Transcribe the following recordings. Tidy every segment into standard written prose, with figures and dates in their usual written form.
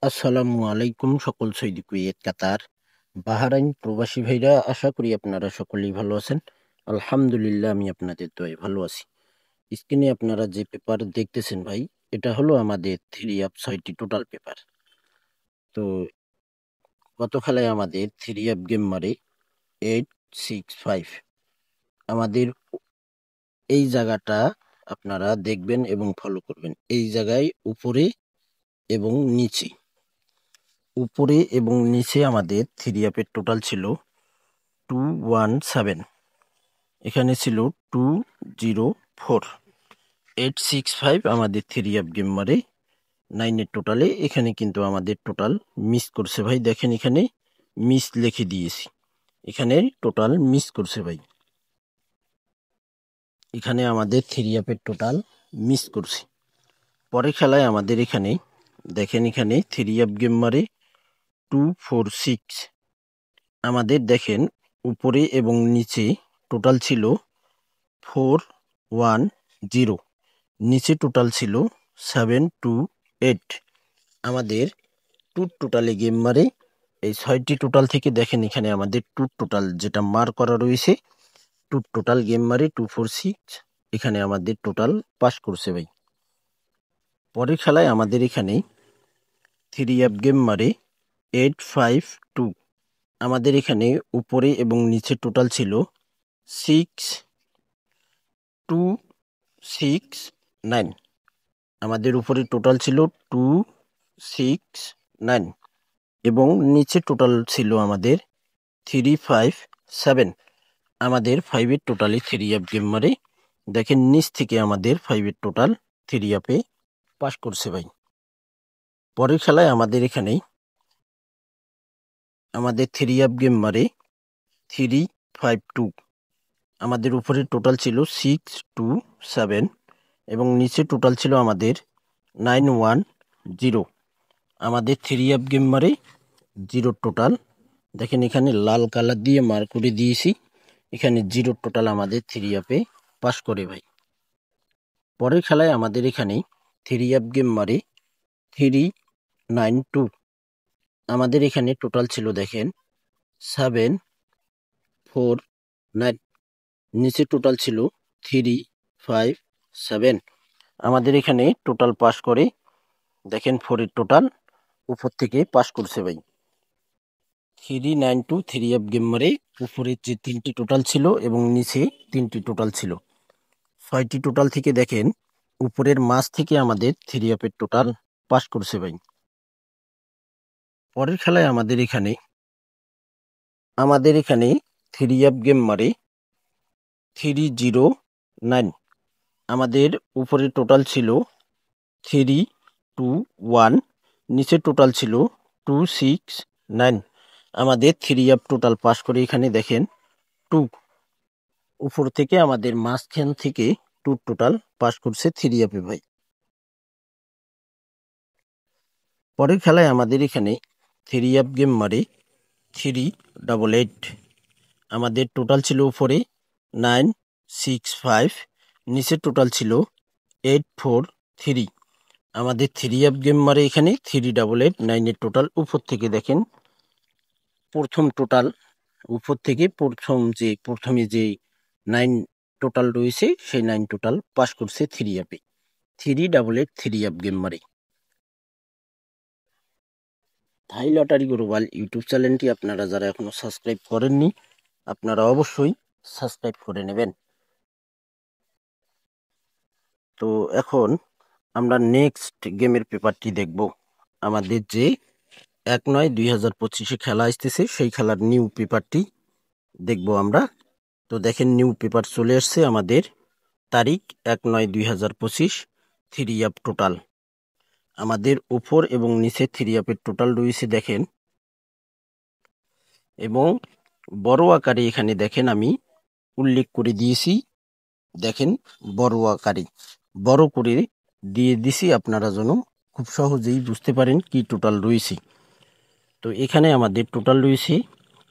আসসালামু আলাইকুম সকল সৌদি কুয়েত কাতার বাহরাইন প্রবাসী ভাইরা, আশা করি আপনারা সকলেই ভালো আছেন। আলহামদুলিল্লাহ, আমি আপনাদের দোয়ায় ভালো আছি। স্ক্রিনে আপনারা যে পেপার দেখতেছেন ভাই, এটা হলো আমাদের 3 অফ 6টি টোটাল পেপার। তো গত খেলায় আমাদের 3 অফ গেম মারে 8-6-5। আমাদের এই জায়গাটা আপনারা দেখবেন এবং ফলো করবেন। এই জায়গায় উপরে এবং নিচে আমাদের 3 অফের টোটাল ছিল 217। এখানে ছিল 204। 865 আমাদের 3 অফ গেম মারে 9-এর টোটালে। এখানে কিন্তু আমাদের টোটাল মিস করছে ভাই, দেখেন এখানে মিস লিখে দিয়েছি, এখানে টোটাল মিস করছে ভাই, এখানে আমাদের 3 অফের টোটাল মিস করছে। পরে খেলায় আমাদের এখানে দেখেন, এখানে 3 অফ গেম মারে 246। আমাদের দেখেন উপরে এবং নিচে টোটাল ছিল 410, নিচে টোটাল ছিল 728। আমাদের টোটালে গেম মারে এই 6টি টোটাল থেকে দেখেন, এখানে আমাদের টোটাল যেটা মার করা রয়েছে, টোটাল গেম মারে 246। এখানে আমাদের টোটাল পাস করছে ভাই। পরের খেলায় আমাদের এখানে 3 অফ গেম মারে 852। আমাদের এখানে উপরে এবং নিচে টোটাল ছিল 6269। আমাদের উপরে টোটাল ছিল 269 এবং নিচে টোটাল ছিল আমাদের 357। আমাদের 5-এর টোটালে 3 অফ গেম মারে দেখেন, নিচ থেকে আমাদের 5-এর টোটাল 3 অফে পাস করছে ভাই। পরের খেলায় আমাদের এখানে আমাদের 3 অফ গেম মারে 352। আমাদের উপরে টোটাল ছিল 627 এবং নিচে টোটাল ছিল আমাদের 910। আমাদের 3 অফ গেম মারে 0 টোটাল। দেখেন এখানে লাল কালার দিয়ে মার্ক করে দিয়েছি, এখানে 0 টোটাল আমাদের 3 অফে পাস করে ভাই। পরের খেলায় আমাদের এখানে 3 অফ গেম মারে 392। আমাদের এখানে টোটাল ছিল দেখেন 749, নিচে টোটাল ছিল 357। আমাদের এখানে টোটাল পাস করে দেখেন 4-এর টোটাল উপর থেকে পাস করছে ভাই। 392 3 অফ গেম মারে উপরে যে 3টি টোটাল ছিল এবং নিচে 3টি টোটাল ছিল, 6টি টোটাল থেকে দেখেন উপরের মাঝ থেকে আমাদের 3 অফের টোটাল পাস করছে ভাই। পরের খেলায় আমাদের এখানে 3 অফ গেম মারে 309। আমাদের উপরে টোটাল ছিল 321, নিচে টোটাল ছিল 269। আমাদের 3 অফ টোটাল পাস করে এখানে দেখেন 2, উপর থেকে আমাদের মাঝখান থেকে 2 টোটাল পাস করছে 3 অফে ভাই। পরের খেলায় আমাদের এখানে 3 অফ গেম মারে 388। আমাদের টোটাল ছিল উপরে 965, নিচে টোটাল ছিল 843। আমাদের 3 অফ গেম মারে এখানে 388 9-এর টোটাল উপর থেকে দেখেন প্রথম টোটাল উপর থেকে প্রথমে যে 9 টোটাল রয়েছে সেই 9 টোটাল পাস করছে 3 অফে। 388 3 অফ গেম মারে। থাই লটারি গ্লোবাল ইউটিউব চ্যানেলটি আপনারা যারা এখনো সাবস্ক্রাইব করেননি, আপনারা অবশ্যই সাবস্ক্রাইব করে নেবেন। তো এখন আমরা নেক্সট গেমের পেপারটি দেখব। আমাদের যে 1/9/2025 খেলা আসতেছে সেই খেলার নিউ পেপারটি দেখব আমরা। তো দেখেন নিউ পেপার চলে আসছে আমাদের, তারিখ 1/9/2025, 3 অফ টোটাল। আমাদের উপর এবং নিচে 3 অফের টোটাল রয়েছে দেখেন, এবং বড় আকারে এখানে দেখেন আমি উল্লেখ করে দিয়েছি, দেখেন বড় আকারে বড় করে দিয়ে দিছি আপনারা যেন খুব সহজেই বুঝতে পারেন কি টোটাল রয়েছে। তো এখানে আমাদের টোটাল রয়েছে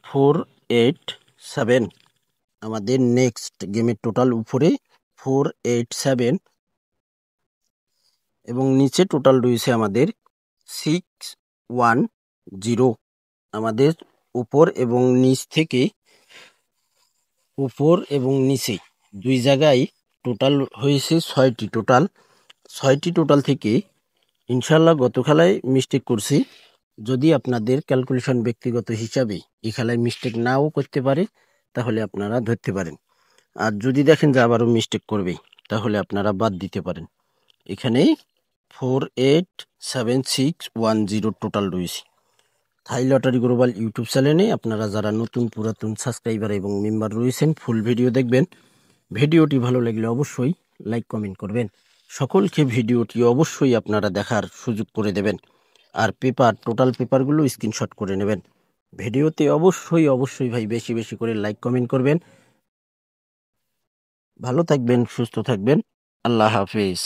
487। আমাদের নেক্সট গেমের টোটাল উপরে 487 এবং নিচে টোটাল রয়েছে আমাদের 610 আমাদের উপর এবং নিচে দুই জায়গায় টোটাল হয়েছে 6টি টোটাল থেকে ইনশাল্লাহ গত খেলায় মিস্টেক করছি। যদি আপনাদের ক্যালকুলেশন ব্যক্তিগত হিসাবে এই খেলায় মিস্টেক নাও করতে পারে তাহলে আপনারা ধরতে পারেন, আর যদি দেখেন যে আবারও মিস্টেক করবে তাহলে আপনারা বাদ দিতে পারেন। এখানে 487610 টোটাল রয়েছে। থাই লটারি গ্লোবাল ইউটিউব চ্যানেলে আপনারা যারা নতুন পুরাতন সাবস্ক্রাইবার এবং মেম্বার রয়েছেন ফুল ভিডিও দেখবেন। ভিডিওটি ভালো লাগলে অবশ্যই লাইক কমেন্ট করবেন। সকলকে ভিডিওটি অবশ্যই আপনারা দেখার সুযোগ করে দেবেন, আর টোটাল পেপারগুলো স্ক্রিনশট করে নেবেন। ভিডিওতে অবশ্যই ভাই বেশি বেশি করে লাইক কমেন্ট করবেন। ভালো থাকবেন, সুস্থ থাকবেন, আল্লাহ হাফেজ।